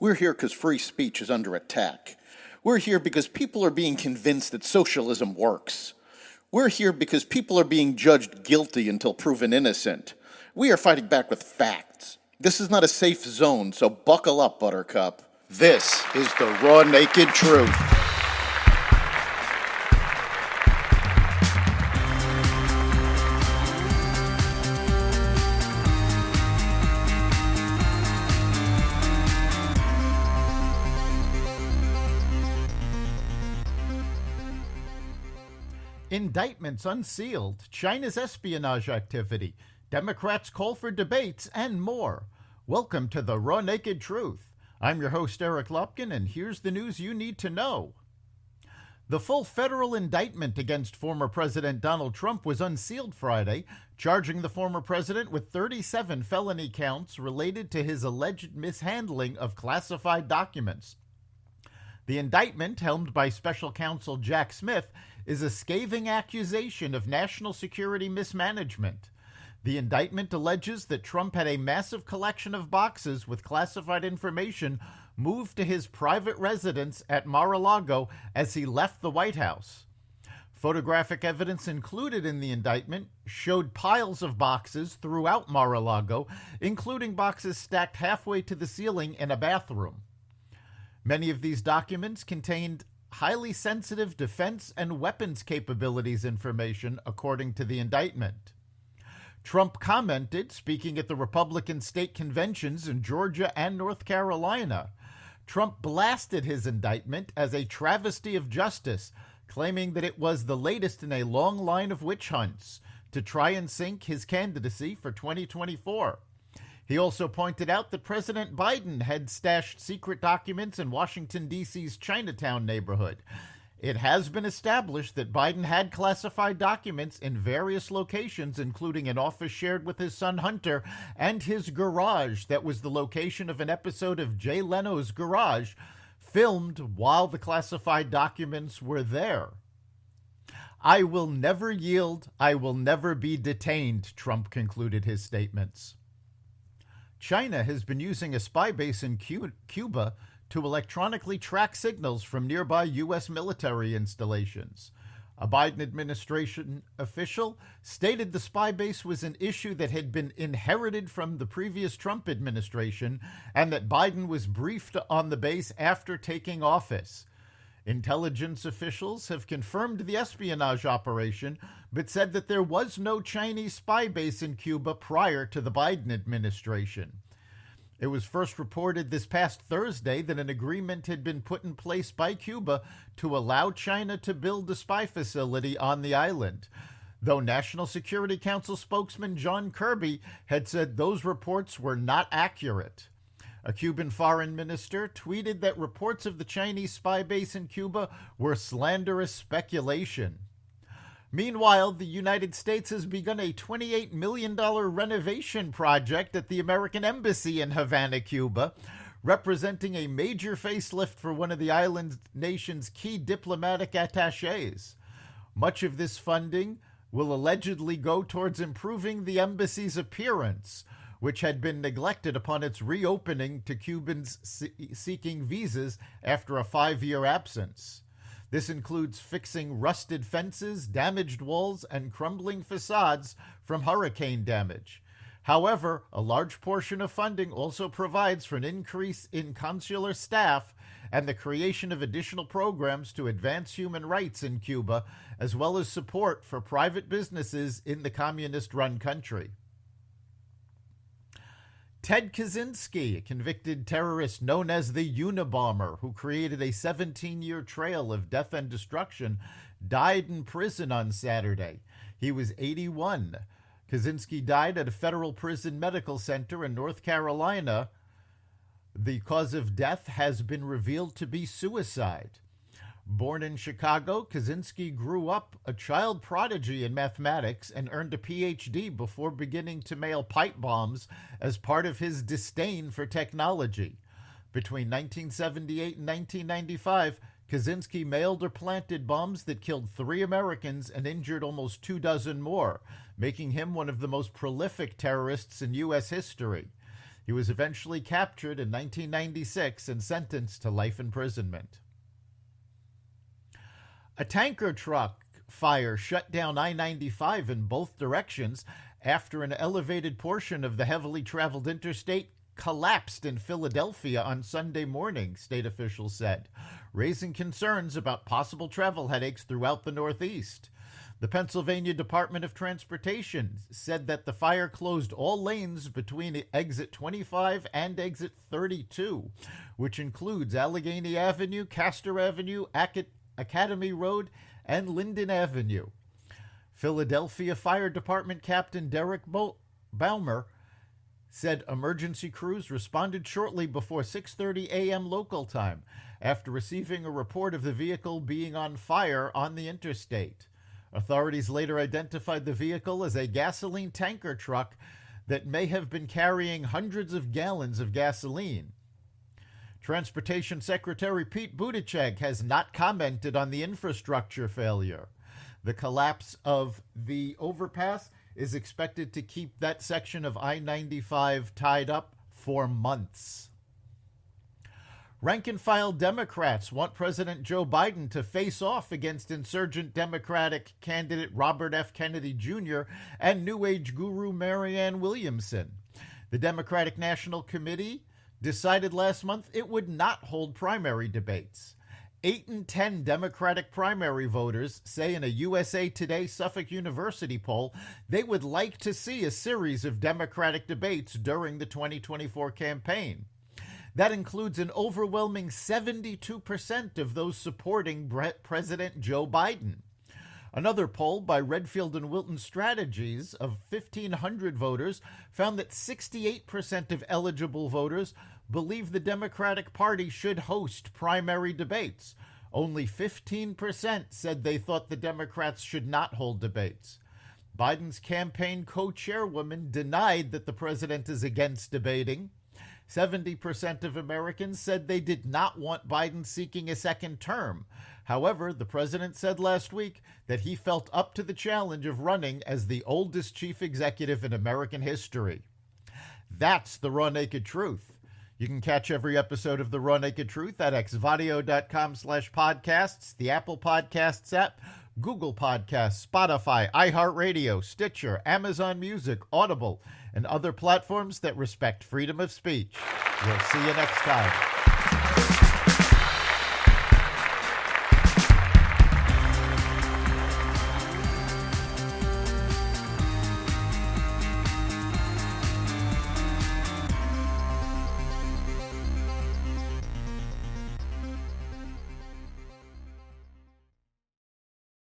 We're here because free speech is under attack. We're here because people are being convinced that socialism works. We're here because people are being judged guilty until proven innocent. We are fighting back with facts. This is not a safe zone, so buckle up, Buttercup. This is the raw, naked truth. Indictments unsealed, China's espionage activity, Democrats call for debates, and more. Welcome to the Raw Naked Truth. I'm your host, Eric Lupkin, and here's the news you need to know. The full federal indictment against former President Donald Trump was unsealed Friday, charging the former president with 37 felony counts related to his alleged mishandling of classified documents. The indictment, helmed by special counsel Jack Smith, is a scathing accusation of national security mismanagement. The indictment alleges that Trump had a massive collection of boxes with classified information moved to his private residence at Mar-a-Lago as he left the White House. Photographic evidence included in the indictment showed piles of boxes throughout Mar-a-Lago, including boxes stacked halfway to the ceiling in a bathroom. Many of these documents contained highly sensitive defense and weapons capabilities information, according to the indictment. Trump commented, speaking at the Republican state conventions in Georgia and North Carolina. Trump blasted his indictment as a travesty of justice, claiming that it was the latest in a long line of witch hunts to try and sink his candidacy for 2024. He also pointed out that President Biden had stashed secret documents in Washington, D.C.'s Chinatown neighborhood. It has been established that Biden had classified documents in various locations, including an office shared with his son Hunter and his garage that was the location of an episode of Jay Leno's Garage, filmed while the classified documents were there. "I will never yield. I will never be detained," Trump concluded his statements. China has been using a spy base in Cuba to electronically track signals from nearby U.S. military installations. A Biden administration official stated the spy base was an issue that had been inherited from the previous Trump administration and that Biden was briefed on the base after taking office. Intelligence officials have confirmed the espionage operation, but said that there was no Chinese spy base in Cuba prior to the Biden administration. It was first reported this past Thursday that an agreement had been put in place by Cuba to allow China to build a spy facility on the island, though National Security Council spokesman John Kirby had said those reports were not accurate. A Cuban foreign minister tweeted that reports of the Chinese spy base in Cuba were slanderous speculation. Meanwhile, the United States has begun a $28 million renovation project at the American Embassy in Havana, Cuba, representing a major facelift for one of the island nation's key diplomatic attachés. Much of this funding will allegedly go towards improving the embassy's appearance, which had been neglected upon its reopening to Cubans seeking visas after a 5-year absence. This includes fixing rusted fences, damaged walls, and crumbling facades from hurricane damage. However, a large portion of funding also provides for an increase in consular staff and the creation of additional programs to advance human rights in Cuba, as well as support for private businesses in the communist-run country. Ted Kaczynski, a convicted terrorist known as the Unabomber, who created a 17-year trail of death and destruction, died in prison on Saturday. He was 81. Kaczynski died at a federal prison medical center in North Carolina. The cause of death has been revealed to be suicide. Born in Chicago, Kaczynski grew up a child prodigy in mathematics and earned a Ph.D. before beginning to mail pipe bombs as part of his disdain for technology. Between 1978 and 1995, Kaczynski mailed or planted bombs that killed 3 Americans and injured almost 24 more, making him one of the most prolific terrorists in U.S. history. He was eventually captured in 1996 and sentenced to life imprisonment. A tanker truck fire shut down I-95 in both directions after an elevated portion of the heavily traveled interstate collapsed in Philadelphia on Sunday morning, state officials said, raising concerns about possible travel headaches throughout the Northeast. The Pennsylvania Department of Transportation said that the fire closed all lanes between exit 25 and exit 32, which includes Allegheny Avenue, Castor Avenue, Academy Road, and Linden Avenue. Philadelphia Fire Department Captain Derek Baumer said emergency crews responded shortly before 6:30 a.m. local time after receiving a report of the vehicle being on fire on the interstate. Authorities later identified the vehicle as a gasoline tanker truck that may have been carrying hundreds of gallons of gasoline. Transportation Secretary Pete Buttigieg has not commented on the infrastructure failure. The collapse of the overpass is expected to keep that section of I-95 tied up for months. Rank-and-file Democrats want President Joe Biden to face off against insurgent Democratic candidate Robert F. Kennedy Jr. and New Age guru Marianne Williamson. The Democratic National Committee decided last month it would not hold primary debates. 8 in 10 Democratic primary voters say in a USA Today Suffolk University poll they would like to see a series of Democratic debates during the 2024 campaign. That includes an overwhelming 72% of those supporting President Joe Biden. Another poll by Redfield and Wilton Strategies of 1,500 voters found that 68% of eligible voters believe the Democratic Party should host primary debates. Only 15% said they thought the Democrats should not hold debates. Biden's campaign co-chairwoman denied that the president is against debating. 70% of Americans said they did not want Biden seeking a second term. However, the president said last week that he felt up to the challenge of running as the oldest chief executive in American history. That's the Raw Naked Truth. You can catch every episode of The Raw Naked Truth at xvadio.com/podcasts, the Apple Podcasts app, Google Podcasts, Spotify, iHeartRadio, Stitcher, Amazon Music, Audible, and other platforms that respect freedom of speech. We'll see you next time.